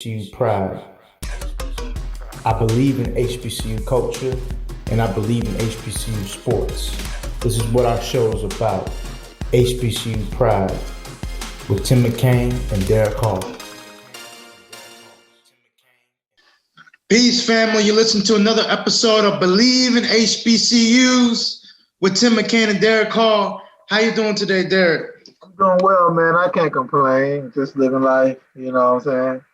HBCU pride. I Bleav in HBCU culture, and I Bleav in HBCU sports. This is what our show is about. HBCU pride with Tim McKain and Derrick. Peace, family. You listen to another episode of Bleav in HBCUs with Tim McKain and Derrick. How you doing today, Derrick? I'm doing well, man. I can't complain. Just living life, you know what I'm saying?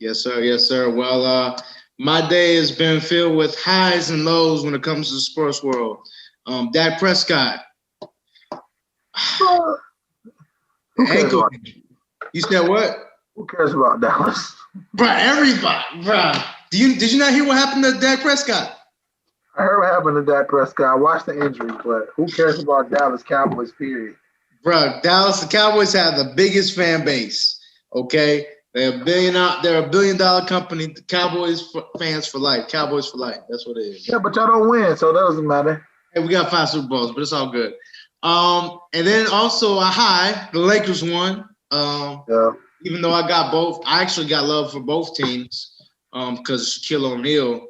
Yes, sir. Yes, sir. Well, my day has been filled with highs and lows when it comes to the sports world. Dak Prescott. Who cares about You said what? Who cares about Dallas? Bruh, everybody. Bruh. Did you not hear what happened to Dak Prescott? I heard what happened to Dak Prescott. I watched the injury, but who cares about Dallas Cowboys, period? Bruh, the Cowboys have the biggest fan base, okay? They're a billion-dollar company. The Cowboys fans for life. Cowboys for life. That's what it is. Yeah, but y'all don't win, so that doesn't matter. Hey, we got 5 Super Bowls, but it's all good. And then also a high, the Lakers won. Yeah. Even though I got both, I actually got love for both teams because Shaquille O'Neal.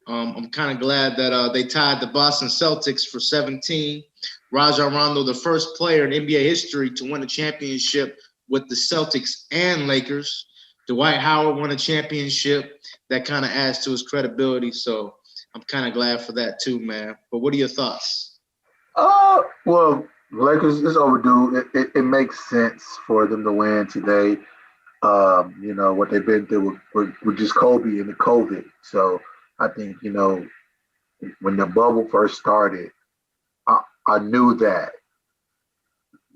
I'm kind of glad that they tied the Boston Celtics for 17. Rajon Rondo, the first player in NBA history to win a championship with the Celtics and Lakers. Dwight Howard won a championship. That kind of adds to his credibility. So I'm kind of glad for that too, man. But what are your thoughts? Well, Lakers is overdue. It makes sense for them to win today. You know, what they've been through with just Kobe and the COVID. So I think, you know, when the bubble first started, I knew that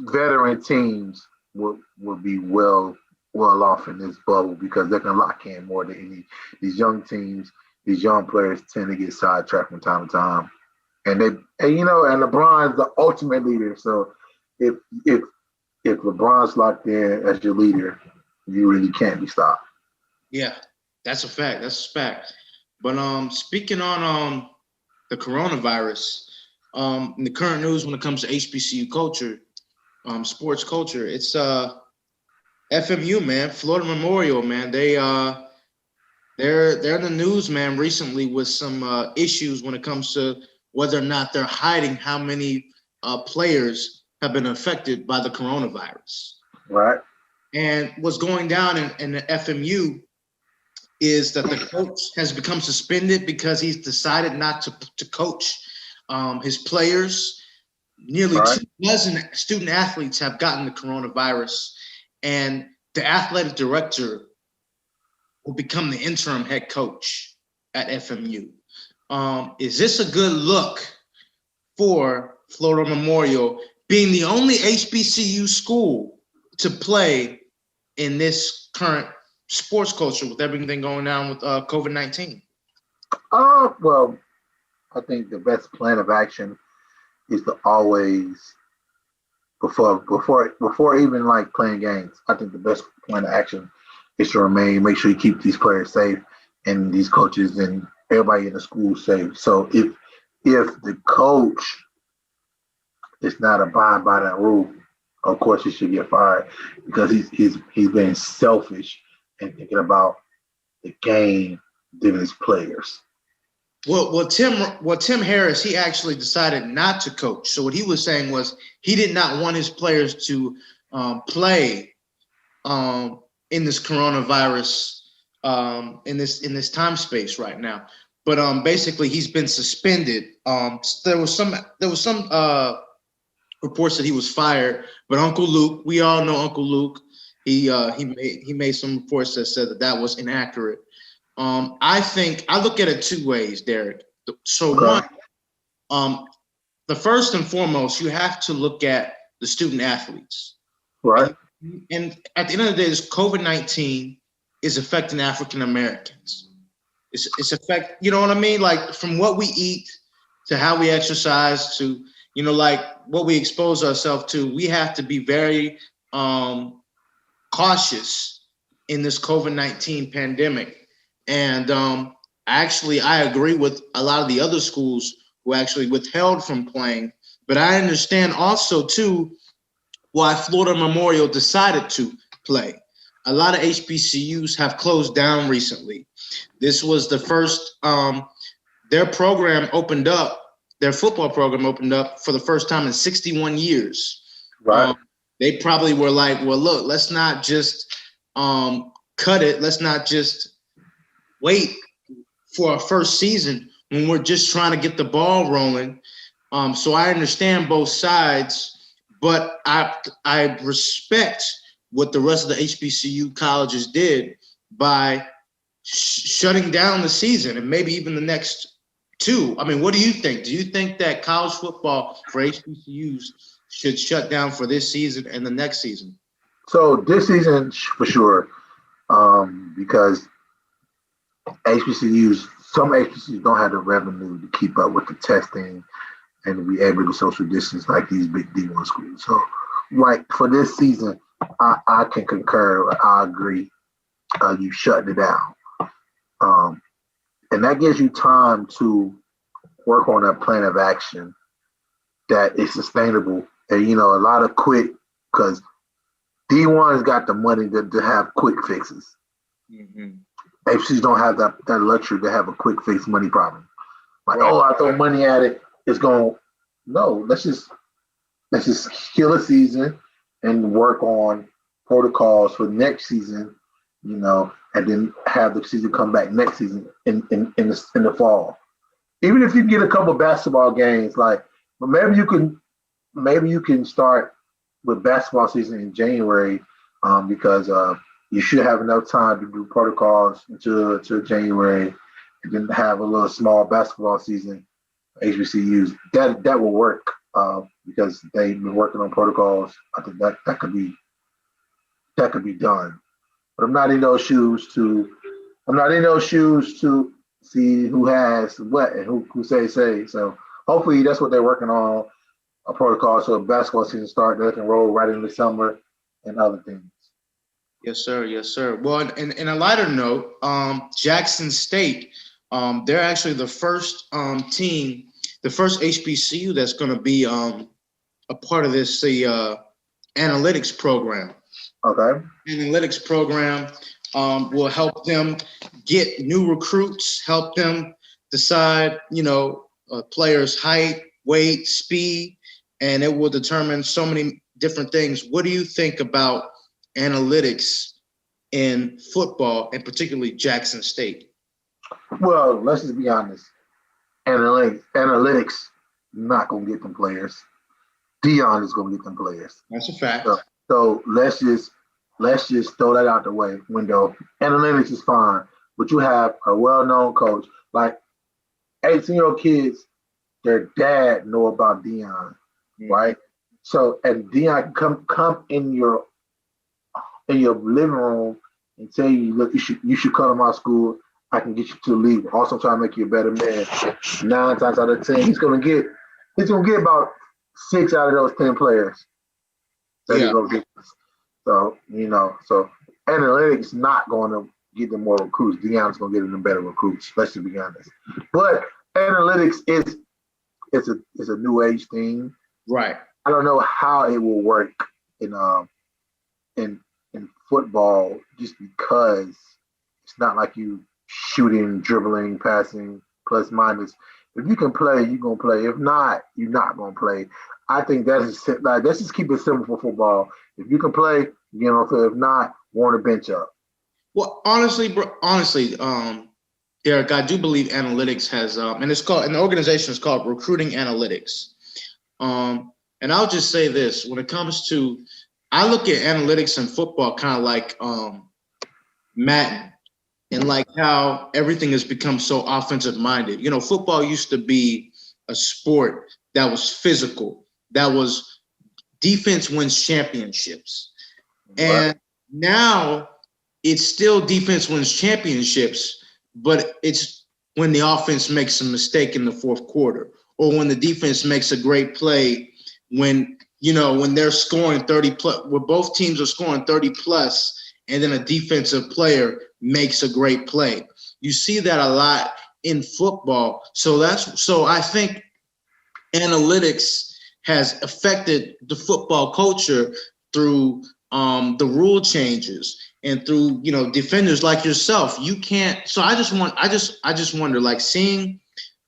veteran teams would be well off in this bubble because they can lock in more than these young teams. These young players tend to get sidetracked from time to time, and LeBron's the ultimate leader. So if LeBron's locked in as your leader, you really can't be stopped. Yeah, that's a fact. But speaking on the coronavirus, in the current news when it comes to HBCU culture, sports culture, it's FMU, man, Florida Memorial, man. They're in the news, man, recently with some issues when it comes to whether or not they're hiding how many players have been affected by the coronavirus. Right. And what's going down in the FMU is that the coach has become suspended because he's decided not to coach his players. Nearly 2 dozen student athletes have gotten the coronavirus, and the athletic director will become the interim head coach at FMU. Is this a good look for Florida Memorial being the only HBCU school to play in this current sports culture with everything going on with COVID-19? Well, I think the best plan of action is to always, before even like playing games, I think the best plan of action is to make sure you keep these players safe and these coaches and everybody in the school safe. So if the coach is not abiding by that rule, of course he should get fired because he's being selfish and thinking about the game than his players. Well, Tim Harris, he actually decided not to coach. So what he was saying was he did not want his players to play in this coronavirus in this time space right now. But basically, he's been suspended. There was some reports that he was fired. But Uncle Luke, we all know Uncle Luke. He made some reports that said that was inaccurate. I look at it 2 ways, Derrick. So one, the first and foremost, you have to look at the student athletes. Right. And at the end of the day, this COVID-19 is affecting African Americans. It's affect, you know what I mean? Like from what we eat to how we exercise to, you know, like what we expose ourselves to, we have to be very cautious in this COVID-19 pandemic. And I agree with a lot of the other schools who actually withheld from playing. But I understand also, too, why Florida Memorial decided to play. a lot of HBCUs have closed down recently. This was the first, their program opened up, their football program opened up for the first time in 61 years. Right. They probably were like, well, look, let's not just cut it. Let's not just wait for our first season when we're just trying to get the ball rolling. So I understand both sides, but I respect what the rest of the HBCU colleges did by shutting down the season and maybe even the next two. I mean, what do you think? Do you think that college football for HBCUs should shut down for this season and the next season? So this season for sure, because some HBCUs don't have the revenue to keep up with the testing and be able to social distance like these big D1 schools. So, right, for this season, I can concur. I agree. You shut it down. And that gives you time to work on a plan of action that is sustainable. And, a lot of quick, because D1's got the money to have quick fixes. Mm-hmm. HBCUs don't have that luxury to have a quick fix money problem. Like, Right. I throw money at it. It's going, no, let's just kill a season and work on protocols for next season, and then have the season come back next season in the fall. Even if you get a couple basketball games, but maybe you can start with basketball season in January, because you should have enough time to do protocols until January, and then have a little small basketball season. HBCUs that will work, because they've been working on protocols. I think that could be done. But I'm not in those shoes to see who has what and who say. So hopefully that's what they're working on, a protocol so basketball season start, they can roll right into summer and other things. Yes, sir. Yes, sir. Well, in a lighter note, Jackson State, they're actually the first team, the first HBCU that's going to be a part of this analytics program. Okay. Analytics program will help them get new recruits, help them decide, a player's height, weight, speed, and it will determine so many different things. What do you think about analytics in football, and particularly Jackson State? Well, let's just be honest. Analytics not gonna get them players. Deion is gonna get them players. That's a fact. So let's just throw that out the window. Analytics is fine, but you have a well-known coach, like 18-year-old kids. Their dad know about Deion, right? So, and Deion can come in your living room and tell you, look, you should come to my school. I can get you to the league. Also try to make you a better man. 9 times out of 10, he's gonna get about 6 out of those 10 players that he's gonna get. So, so analytics not gonna get them more recruits. Deion's gonna get them better recruits. Let's just be honest. But analytics is a new age thing. Right. I don't know how it will work in football, just because it's not like you shooting, dribbling, passing, plus minus. If you can play, you're gonna play. If not, you're not gonna play. I think let's just keep it simple for football. If you can play, you're gonna play. If not, warn the bench up. Well, honestly, Derrick, I do believe analytics has, and the organization is called Recruiting Analytics. And I'll just say this: when it comes to, I look at analytics in football kind of like Madden, and like how everything has become so offensive minded. Football used to be a sport that was physical, that was defense wins championships. And now it's still defense wins championships, but it's when the offense makes a mistake in the fourth quarter, or when the defense makes a great play, when they're scoring 30 plus, where both teams are scoring 30 plus, and then a defensive player makes a great play. You see that a lot in football. So I think analytics has affected the football culture through the rule changes and through, defenders like yourself. You can't. So I just wonder, like, seeing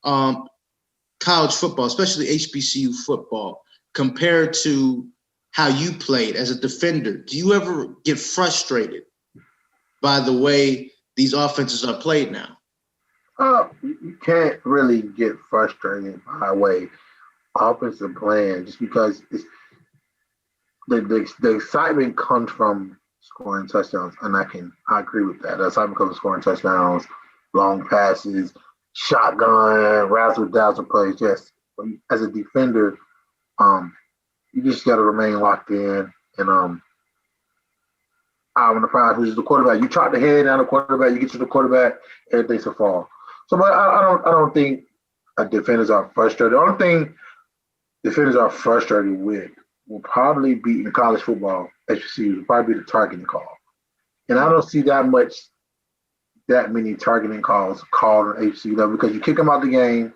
college football, especially HBCU football, compared to how you played as a defender. Do you ever get frustrated by the way these offenses are played now? You can't really get frustrated by the way offensive playing, just because it's the excitement comes from scoring touchdowns, and I agree with that. The excitement comes from scoring touchdowns, long passes, shotgun, razzle dazzle plays. Yes, but as a defender, you just got to remain locked in. And I'm the prize, who's the quarterback. You chop the head down the quarterback, you get to the quarterback, everything's a fall. So, but I don't think defenders are frustrated. The only thing defenders are frustrated with will probably be in college football. HBCU will probably be the targeting call, and I don't see that many targeting calls called on HBCU level, because you kick them out the game,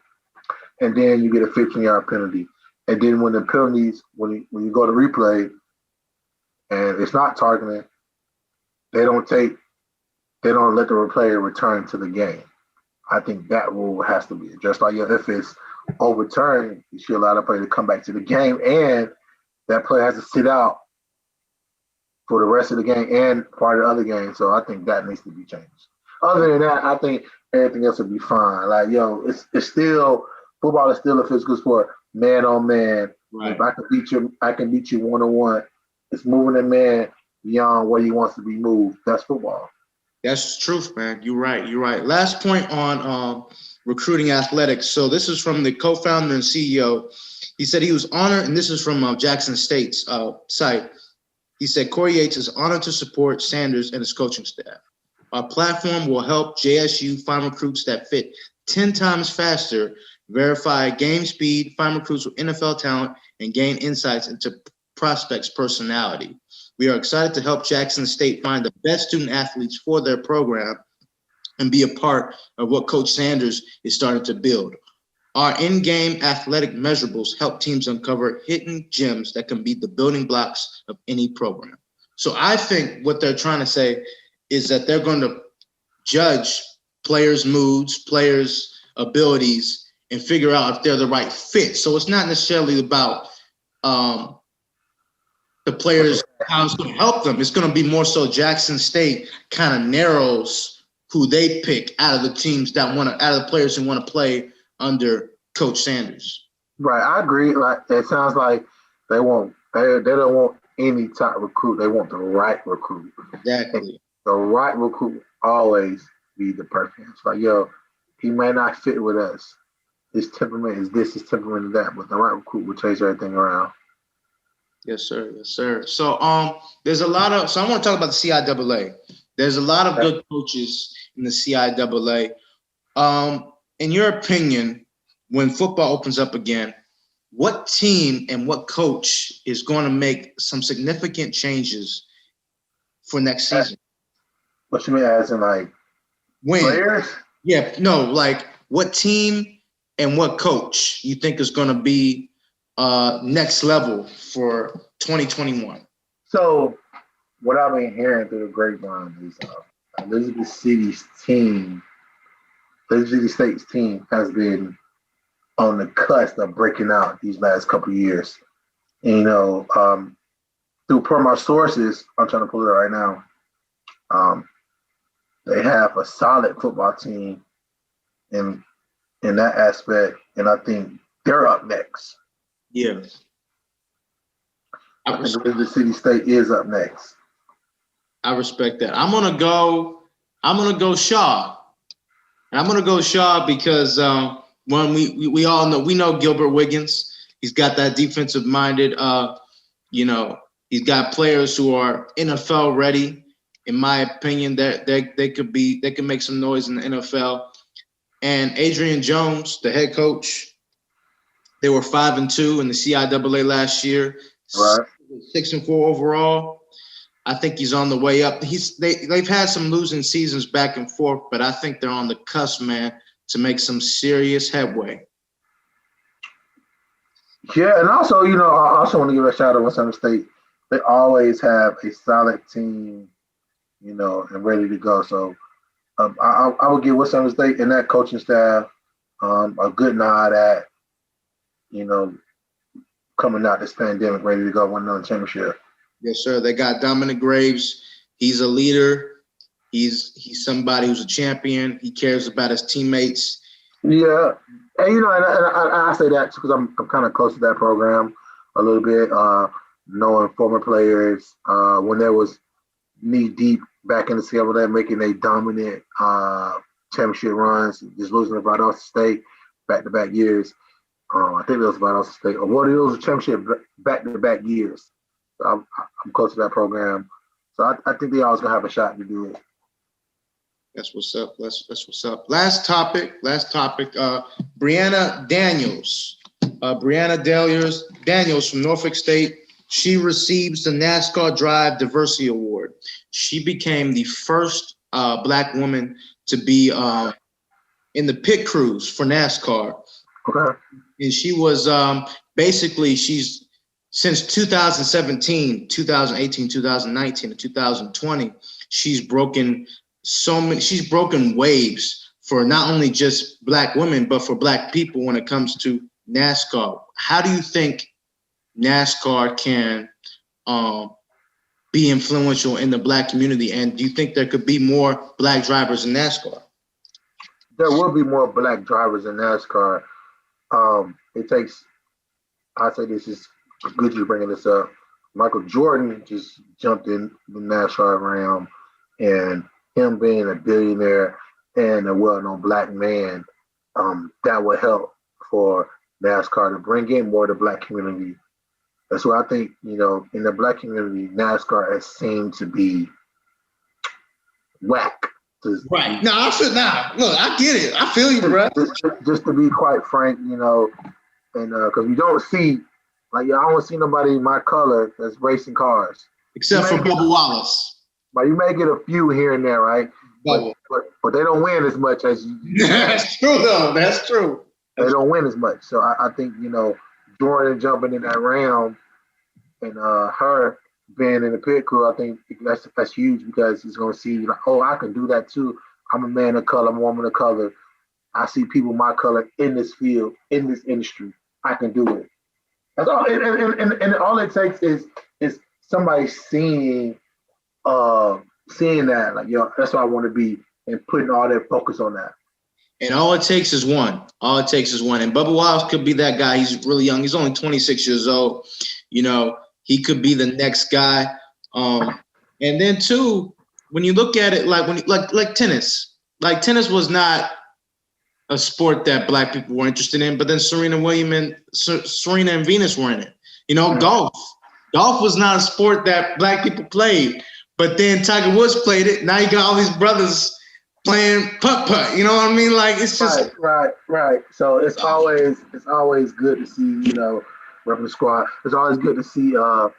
and then you get a 15-yard penalty, and then when the penalties, when you go to replay, and it's not targeting, they don't let the player return to the game. I think that rule has to be addressed. Like, if it's overturned, you should allow the player to come back to the game, and that player has to sit out for the rest of the game and part of the other game. So I think that needs to be changed. Other than that, I think everything else will be fine. Like, it's still, football is still a physical sport, man on man. Right. If I can beat you one-on-one. It's moving a man beyond where he wants to be moved. That's football. That's the truth, man. You're right. Last point on recruiting athletics. So this is from the co-founder and CEO. He said he was honored, and this is from Jackson State's site. He said, Corey Yates is honored to support Sanders and his coaching staff. Our platform will help JSU find recruits that fit 10 times faster, verify game speed, find recruits with NFL talent, and gain insights into prospects' personality. We are excited to help Jackson State find the best student athletes for their program and be a part of what Coach Sanders is starting to build. Our in-game athletic measurables help teams uncover hidden gems that can be the building blocks of any program. So I think what they're trying to say is that they're going to judge players' moods, players' abilities, and figure out if they're the right fit. So it's not necessarily about the players, how it's going to help them. It's going to be more so Jackson State kind of narrows who they pick out of the teams out of the players who want to play under Coach Sanders. Right, I agree. Like, it sounds like they don't want any type of recruit. They want the right recruit. Exactly. And the right recruit always be the perfect. It's like, he may not fit with us. His temperament is this, his temperament is that, but the right recruit will change everything around. Yes, sir. Yes, sir. So there's a lot of, so I want to talk about the CIAA. There's a lot of good coaches in the CIAA. In your opinion, when football opens up again, what team and what coach is going to make some significant changes for next season? What you mean, as in like players? Yeah, no, like what team and what coach you think is going to be next level for 2021? So what I've been hearing through the grapevine is Elizabeth State's team has been on the cusp of breaking out these last couple of years. And, through my sources, I'm trying to pull it right now. They have a solid football team in that aspect, and I think they're up next. Yeah. I think Elizabeth State is up next. I respect that. I'm gonna go Shaw. And I'm gonna go Shaw because one, we all know Gilbert Wiggins. He's got that defensive minded. He's got players who are NFL ready. In my opinion, that they can make some noise in the NFL. And Adrian Jones, the head coach, they were 5-2 in the CIAA last year. Right. 6-4 overall. I think he's on the way up. They've had some losing seasons back and forth, but I think they're on the cusp, man, to make some serious headway. Yeah, and also, I also want to give a shout out to Western State. They always have a solid team and ready to go. So I would give Western State and that coaching staff a good nod at, coming out this pandemic ready to go win another championship. Yes, sir. They got Dominic Graves. He's a leader. He's somebody who's a champion. He cares about his teammates. Yeah, and I say that because I'm kind of close to that program a little bit, knowing former players when there was knee deep back in the schedule, that making a dominant championship runs, just losing to Valdosta State back-to-back years. I think it was Valdosta State. Or what it was a championship back-to-back years. So I'm close to that program. So I think they always gonna have a shot to do it. That's what's up. That's what's up. Last topic. Brianna Daniels. Brianna Daniels from Norfolk State. She receives the NASCAR Drive Diversity Award. She became the first Black woman to be in the pit crews for NASCAR. Okay. And she was she's since 2017, 2018, 2019, and 2020, she's broken waves for not only just Black women, but for Black people when it comes to NASCAR. How do you think NASCAR can be influential in the Black community? And do you think there could be more Black drivers in NASCAR? There will be more Black drivers in NASCAR. It takes, I say this is good you're bringing this up. Michael Jordan just jumped in the NASCAR realm, and him being a billionaire and a well-known Black man, that will help for NASCAR to bring in more of the Black community. That's why I think, in the Black community, NASCAR has seemed to be whack. Right. No, look, I get it. I feel you, bro. Just to be quite frank, and because we don't see, I don't see nobody in my color that's racing cars. Except for Bubba Wallace. But you may get a few here and there, right? But they don't win as much as you. That's true, though. That's true. They don't win as much. So I think, Jordan jumping in that realm and her being in the pit crew, I think that's huge, because he's going to see, I can do that too. I'm a man of color. I'm a woman of color. I see people my color in this field, in this industry. I can do it. That's all. And all it takes is somebody seeing that, that's what I want to be, and putting all their focus on that. And all it takes is one. And Bubba Wallace could be that guy. He's really young. He's only 26 years old. He could be the next guy. And then too, when you look at it, like tennis, was not a sport that Black people were interested in, but then Serena and Venus were in it. Golf was not a sport that Black people played, but then Tiger Woods played it. Now you got all these brothers playing putt. You know what I mean? It's just right. So it's always good to see, repping squad. It's always good to see your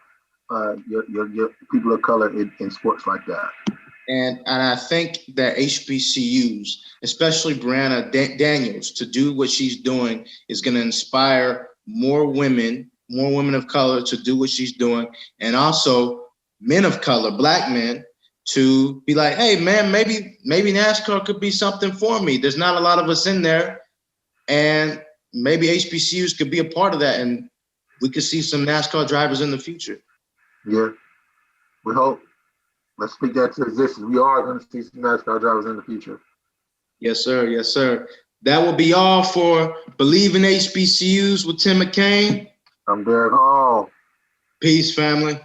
people of color in sports like that. And I think that HBCUs, especially Brianna Daniels, to do what she's doing is going to inspire more women of color to do what she's doing, and also men of color, Black men, to be like, hey, man, maybe NASCAR could be something for me. There's not a lot of us in there, and maybe HBCUs could be a part of that, and we could see some NASCAR drivers in the future. Yeah, we hope. Let's speak that to existence. We are going to see some NASCAR drivers in the future. Yes, sir. Yes, sir. That will be all for Bleav in HBCUs with Tim McKain. I'm Derrick Hall. Peace, family.